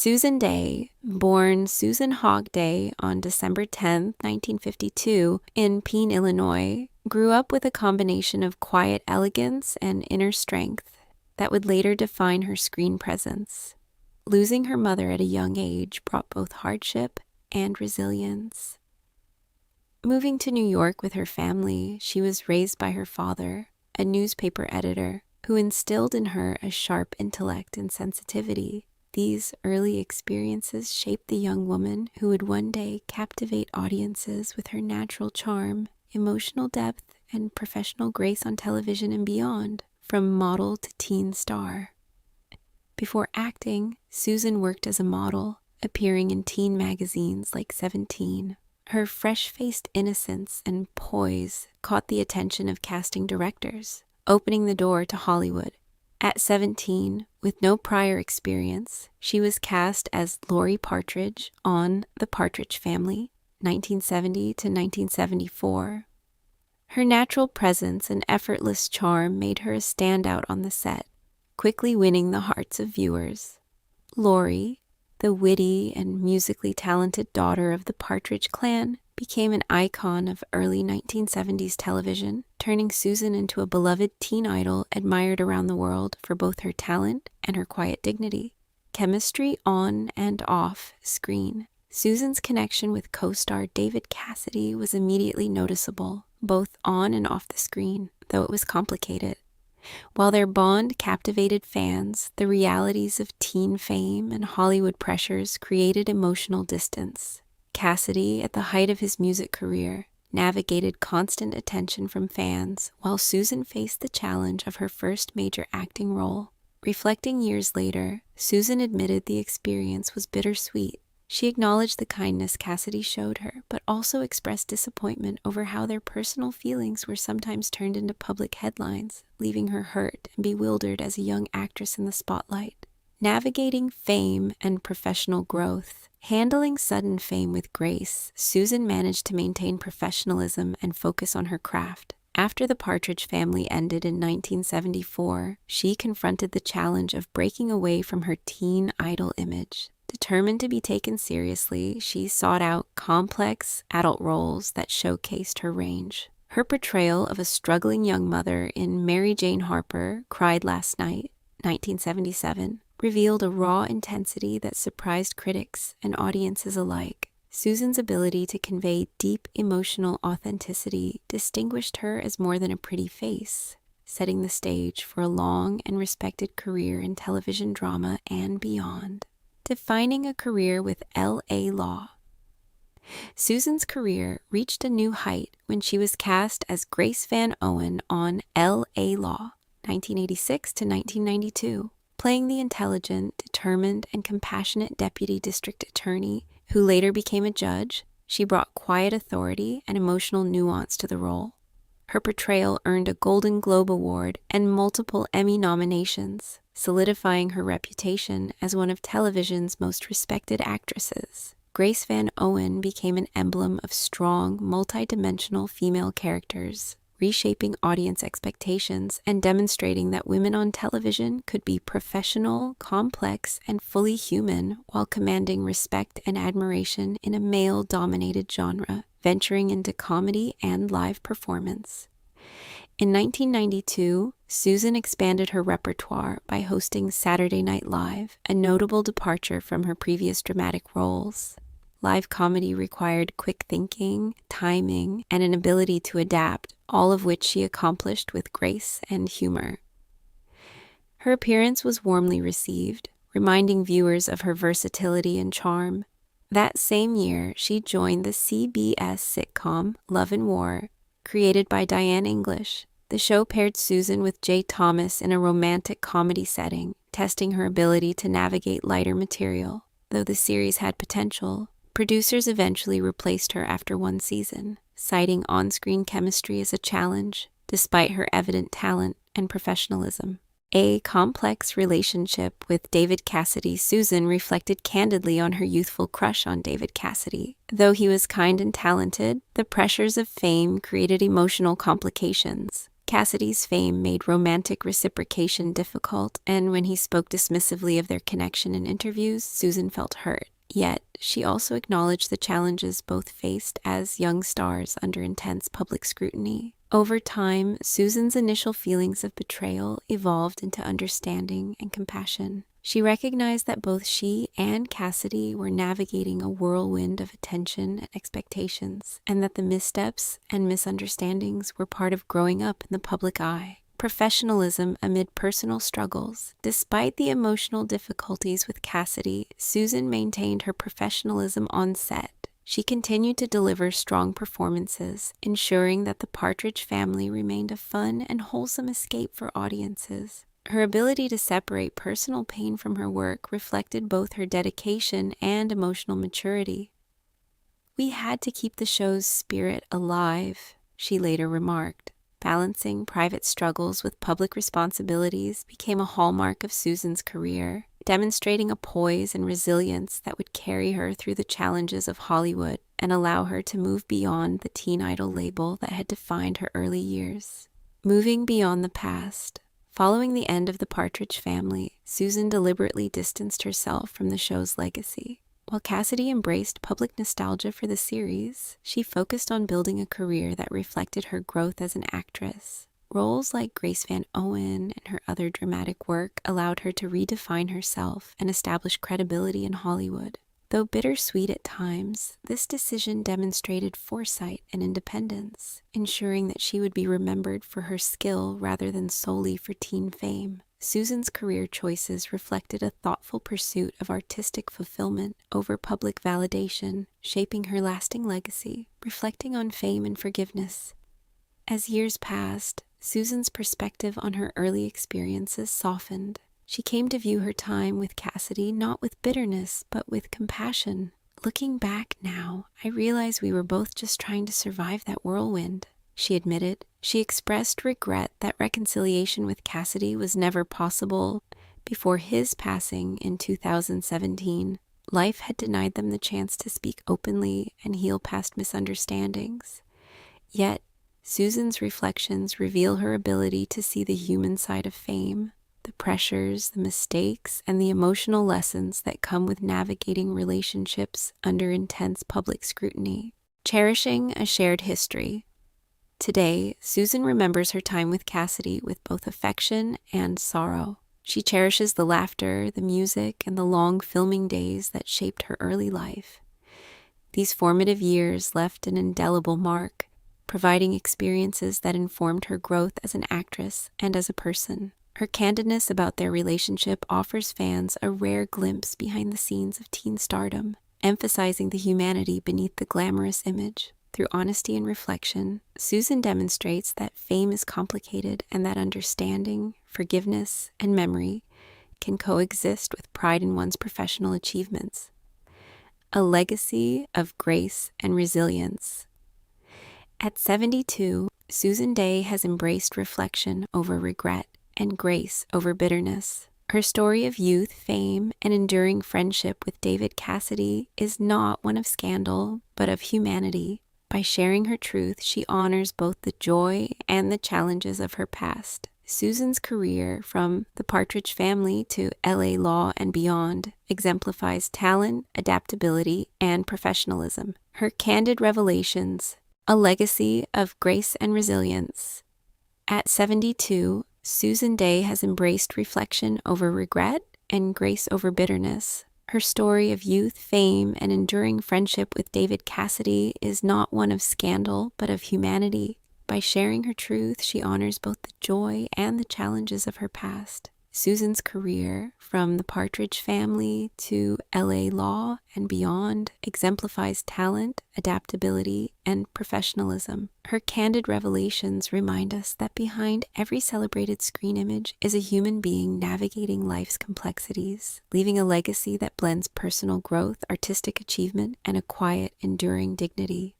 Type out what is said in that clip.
Susan Day, born Susan Hogg Day on December 10, 1952, in Peine, Illinois, grew up with a combination of quiet elegance and inner strength that would later define her screen presence. Losing her mother at a young age brought both hardship and resilience. Moving to New York with her family, she was raised by her father, a newspaper editor, who instilled in her a sharp intellect and sensitivity. These early experiences shaped the young woman who would one day captivate audiences with her natural charm, emotional depth, and professional grace on television and beyond, from model to teen star. Before acting, Susan worked as a model, appearing in teen magazines like 17. Her fresh-faced innocence and poise caught the attention of casting directors, opening the door to Hollywood. At 17, with no prior experience, she was cast as Laurie Partridge on The Partridge Family, 1970 to 1974. Her natural presence and effortless charm made her a standout on the set, quickly winning the hearts of viewers. Laurie, the witty and musically talented daughter of the Partridge clan, became an icon of early 1970s television, turning Susan into a beloved teen idol admired around the world for both her talent and her quiet dignity. Chemistry on and off screen. Susan's connection with co-star David Cassidy was immediately noticeable, both on and off the screen, though it was complicated. While their bond captivated fans, the realities of teen fame and Hollywood pressures created emotional distance. Cassidy, at the height of his music career, navigated constant attention from fans, while Susan faced the challenge of her first major acting role. Reflecting years later, Susan admitted the experience was bittersweet. She acknowledged the kindness Cassidy showed her, but also expressed disappointment over how their personal feelings were sometimes turned into public headlines, leaving her hurt and bewildered as a young actress in the spotlight. Navigating fame and professional growth. Handling sudden fame with grace, Susan managed to maintain professionalism and focus on her craft. After The Partridge Family ended in 1974, she confronted the challenge of breaking away from her teen idol image. Determined to be taken seriously, she sought out complex adult roles that showcased her range. Her portrayal of a struggling young mother in Mary Jane Harper, Cried Last Night, 1977, revealed a raw intensity that surprised critics and audiences alike. Susan's ability to convey deep emotional authenticity distinguished her as more than a pretty face, setting the stage for a long and respected career in television drama and beyond. Defining a career with L.A. Law. Susan's career reached a new height when she was cast as Grace Van Owen on L.A. Law, 1986 to 1992. Playing the intelligent, determined, and compassionate deputy district attorney who later became a judge, she brought quiet authority and emotional nuance to the role. Her portrayal earned a Golden Globe Award and multiple Emmy nominations, solidifying her reputation as one of television's most respected actresses. Grace Van Owen became an emblem of strong, multidimensional female characters, reshaping audience expectations and demonstrating that women on television could be professional, complex, and fully human while commanding respect and admiration in a male-dominated genre, venturing into comedy and live performance. In 1992, Susan expanded her repertoire by hosting Saturday Night Live, a notable departure from her previous dramatic roles. Live comedy required quick thinking, timing, and an ability to adapt, all of which she accomplished with grace and humor. Her appearance was warmly received, reminding viewers of her versatility and charm. That same year, she joined the CBS sitcom Love and War, created by Diane English. The show paired Susan with Jay Thomas in a romantic comedy setting, testing her ability to navigate lighter material. Though the series had potential, producers eventually replaced her after one season, citing on-screen chemistry as a challenge, despite her evident talent and professionalism. A complex relationship with David Cassidy, Susan reflected candidly on her youthful crush on David Cassidy. Though he was kind and talented, the pressures of fame created emotional complications. Cassidy's fame made romantic reciprocation difficult, and when he spoke dismissively of their connection in interviews, Susan felt hurt. Yet, she also acknowledged the challenges both faced as young stars under intense public scrutiny. Over time, Susan's initial feelings of betrayal evolved into understanding and compassion. She recognized that both she and Cassidy were navigating a whirlwind of attention and expectations, and that the missteps and misunderstandings were part of growing up in the public eye. Professionalism amid personal struggles. Despite the emotional difficulties with Cassidy, Susan maintained her professionalism on set. She continued to deliver strong performances, ensuring that the Partridge Family remained a fun and wholesome escape for audiences. Her ability to separate personal pain from her work reflected both her dedication and emotional maturity. "We had to keep the show's spirit alive," she later remarked. Balancing private struggles with public responsibilities became a hallmark of Susan's career, demonstrating a poise and resilience that would carry her through the challenges of Hollywood and allow her to move beyond the teen idol label that had defined her early years. Moving beyond the past. Following the end of the Partridge Family, Susan deliberately distanced herself from the show's legacy. While Cassidy embraced public nostalgia for the series, she focused on building a career that reflected her growth as an actress. Roles like Grace Van Owen and her other dramatic work allowed her to redefine herself and establish credibility in Hollywood. Though bittersweet at times, this decision demonstrated foresight and independence, ensuring that she would be remembered for her skill rather than solely for teen fame. Susan's career choices reflected a thoughtful pursuit of artistic fulfillment over public validation, shaping her lasting legacy, reflecting on fame and forgiveness. As years passed, Susan's perspective on her early experiences softened. She came to view her time with Cassidy not with bitterness, but with compassion. "Looking back now, I realize we were both just trying to survive that whirlwind," she admitted. She expressed regret that reconciliation with Cassidy was never possible before his passing in 2017. Life had denied them the chance to speak openly and heal past misunderstandings. Yet, Susan's reflections reveal her ability to see the human side of fame, the pressures, the mistakes, and the emotional lessons that come with navigating relationships under intense public scrutiny. Cherishing a shared history. Today, Susan remembers her time with Cassidy with both affection and sorrow. She cherishes the laughter, the music, and the long filming days that shaped her early life. These formative years left an indelible mark, providing experiences that informed her growth as an actress and as a person. Her candidness about their relationship offers fans a rare glimpse behind the scenes of teen stardom, emphasizing the humanity beneath the glamorous image. Through honesty and reflection, Susan demonstrates that fame is complicated and that understanding, forgiveness, and memory can coexist with pride in one's professional achievements. A legacy of grace and resilience. At 72, Susan Day has embraced reflection over regret and grace over bitterness. Her story of youth, fame, and enduring friendship with David Cassidy is not one of scandal, but of humanity. By sharing her truth, she honors both the joy and the challenges of her past. Susan's career, from the Partridge Family to LA Law and beyond, exemplifies talent, adaptability, and professionalism. Her candid revelations, a legacy of grace and resilience. At 72, Susan Day has embraced reflection over regret and grace over bitterness. Her story of youth, fame, and enduring friendship with David Cassidy is not one of scandal, but of humanity. By sharing her truth, she honors both the joy and the challenges of her past. Susan's career, from the Partridge Family to LA Law and beyond, exemplifies talent, adaptability, and professionalism. Her candid revelations remind us that behind every celebrated screen image is a human being navigating life's complexities, leaving a legacy that blends personal growth, artistic achievement, and a quiet, enduring dignity.